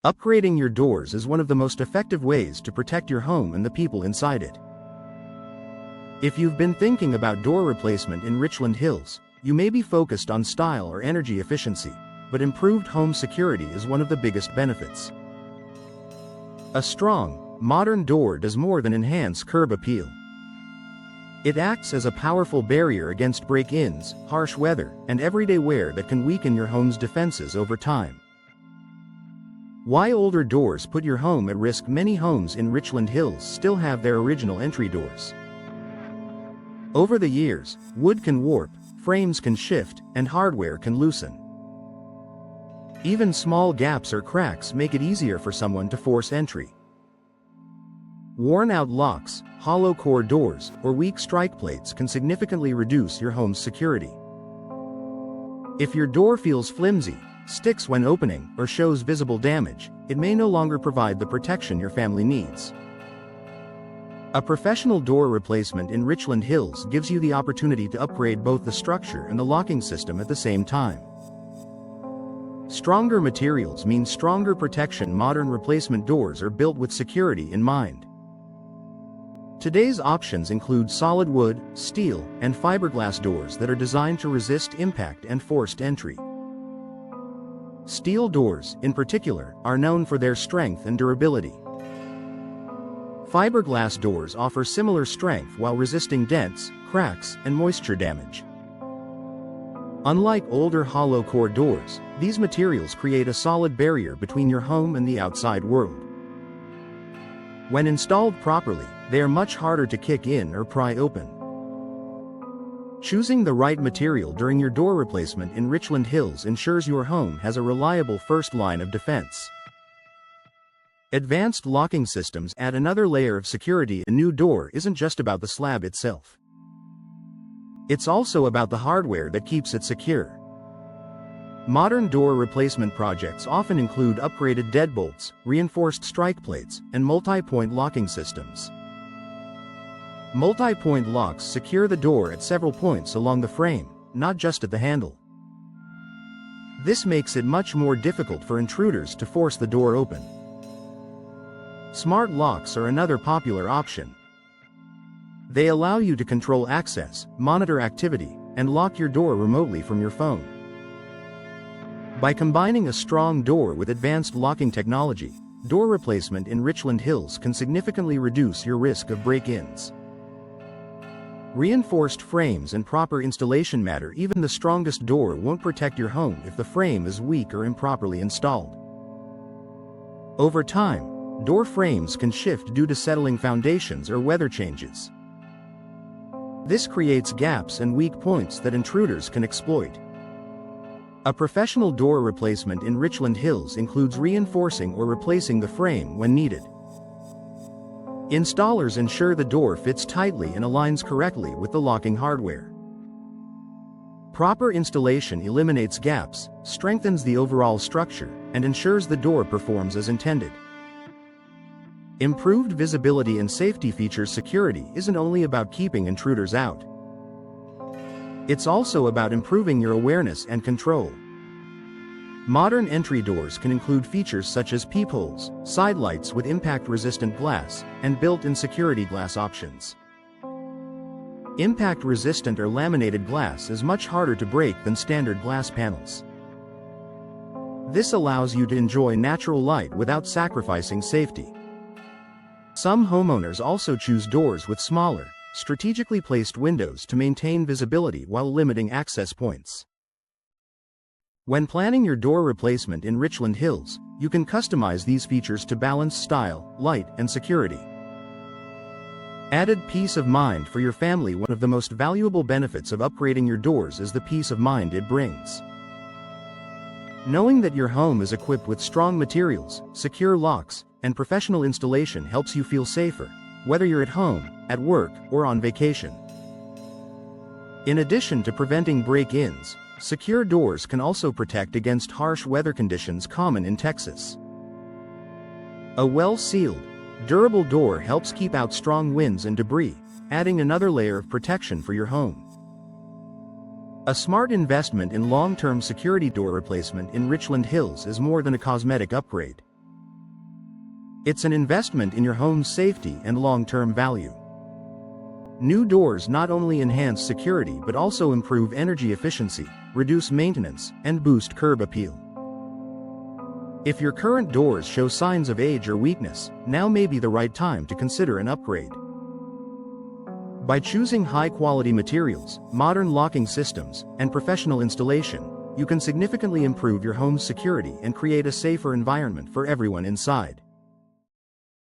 Upgrading your doors is one of the most effective ways to protect your home and the people inside it. If you've been thinking about door replacement in Richland Hills, you may be focused on style or energy efficiency, but improved home security is one of the biggest benefits. A strong, modern door does more than enhance curb appeal. It acts as a powerful barrier against break-ins, harsh weather, and everyday wear that can weaken your home's defenses over time. Why older doors put your home at risk? Many homes in Richland Hills still have their original entry doors. Over the years, wood can warp, frames can shift, and hardware can loosen. Even small gaps or cracks make it easier for someone to force entry. Worn-out locks, hollow core doors, or weak strike plates can significantly reduce your home's security. If your door feels flimsy, sticks when opening, or shows visible damage, it may no longer provide the protection your family needs. A professional door replacement in Richland Hills gives you the opportunity to upgrade both the structure and the locking system at the same time. Stronger materials mean stronger protection. Modern replacement doors are built with security in mind. Today's options include solid wood, steel, and fiberglass doors that are designed to resist impact and forced entry. Steel doors, in particular, are known for their strength and durability. Fiberglass doors offer similar strength while resisting dents, cracks, and moisture damage. Unlike older hollow core doors, these materials create a solid barrier between your home and the outside world. When installed properly, they are much harder to kick in or pry open. Choosing the right material during your door replacement in Richland Hills ensures your home has a reliable first line of defense. Advanced locking systems add another layer of security. A new door isn't just about the slab itself. It's also about the hardware that keeps it secure. Modern door replacement projects often include upgraded deadbolts, reinforced strike plates, and multi-point locking systems. Multi-point locks secure the door at several points along the frame, not just at the handle. This makes it much more difficult for intruders to force the door open. Smart locks are another popular option. They allow you to control access, monitor activity, and lock your door remotely from your phone. By combining a strong door with advanced locking technology, door replacement in Richland Hills can significantly reduce your risk of break-ins. Reinforced frames and proper installation matter. Even the strongest door won't protect your home if the frame is weak or improperly installed. Over time, door frames can shift due to settling foundations or weather changes. This creates gaps and weak points that intruders can exploit. A professional door replacement in Richland Hills includes reinforcing or replacing the frame when needed. Installers ensure the door fits tightly and aligns correctly with the locking hardware. Proper installation eliminates gaps, strengthens the overall structure, and ensures the door performs as intended. Improved visibility and safety features. Security isn't only about keeping intruders out. It's also about improving your awareness and control. Modern entry doors can include features such as peepholes, side lights with impact-resistant glass, and built-in security glass options. Impact-resistant or laminated glass is much harder to break than standard glass panels. This allows you to enjoy natural light without sacrificing safety. Some homeowners also choose doors with smaller, strategically placed windows to maintain visibility while limiting access points. When planning your door replacement in Richland Hills, you can customize these features to balance style, light, and security. Added peace of mind for your family. One of the most valuable benefits of upgrading your doors is the peace of mind it brings. Knowing that your home is equipped with strong materials, secure locks, and professional installation helps you feel safer, whether you're at home, at work, or on vacation. In addition to preventing break-ins, secure doors can also protect against harsh weather conditions common in Texas. A well-sealed, durable door helps keep out strong winds and debris, adding another layer of protection for your home. A smart investment in long-term security. Door replacement in Richland Hills is more than a cosmetic upgrade. It's an investment in your home's safety and long-term value. New doors not only enhance security but also improve energy efficiency, reduce maintenance, and boost curb appeal. If your current doors show signs of age or weakness, now may be the right time to consider an upgrade. By choosing high-quality materials, modern locking systems, and professional installation, you can significantly improve your home's security and create a safer environment for everyone inside.